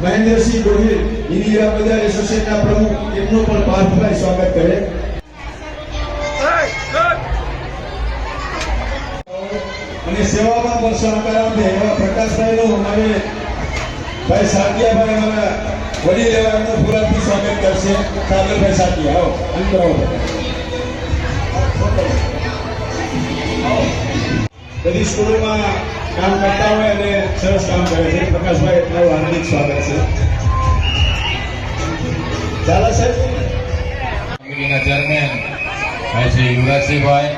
મહેન્દ્રસિંહ ગોહિલ ઇન્દિરા બજાર એસોસિએશનના પ્રમુખ એમનું પણ પાર્થભાઈ સ્વાગત કરે. અને સેવામાં પણ સહકાર આપે એવા પ્રકાશભાઈનું અમારે ભાઈ સાતિયાભાઈ અમારા વડીલ એવા એમનું પૂરાથી સ્વાગત કરશે. સાગરભાઈ સાતિયા આવો અંદર આવો. બધી સ્કૂલોમાં કામ કરતા હોય અને સરસ કામ કરે છે. પ્રકાશભાઈ એટલું હાર્દિક સ્વાગત છે. ચાલો સાહેબ. કમિટીના ચેરમેન ભાઈ શ્રી યુવરાજસિંહભાઈ,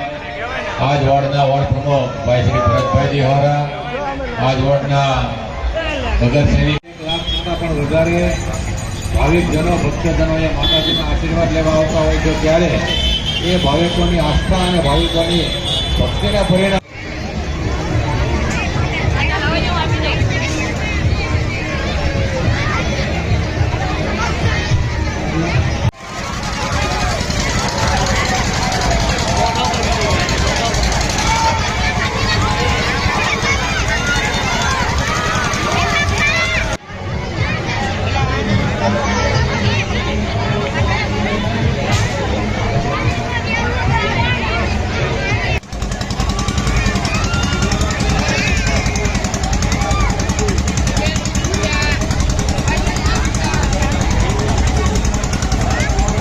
આજ વોર્ડના વોર્ડ પ્રમુખ ભાઈ શ્રી ભરતભાઈજી હોરા, આજ વોર્ડના ભગતસિંહ પણ વધારે ભાવિકજનો ભક્તજનોએ માતાજીના આશીર્વાદ લેવા આવતા હોય છે ત્યારે એ ભાવિકોની આસ્થા અને ભાવિકોની ભક્તિના પરિણામ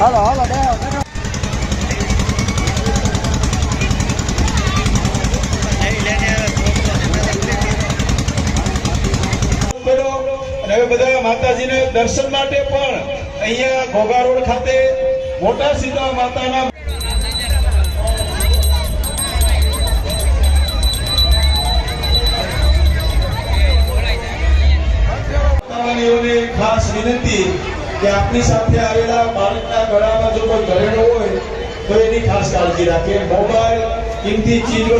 હાલો બે હવે બધા માતાજીને દર્શન માટે પણ અહીંયા ઘોઘા રોડ ખાતે મોટા સીતા માતાના ખાસ વિનંતી કે આપની સાથે આવેલા બાળકના ગળામાં જો કોઈ ઘરેણું હોય તો એની ખાસ કાળજી રાખે. મોબાઈલ, કિંમતી ચીજો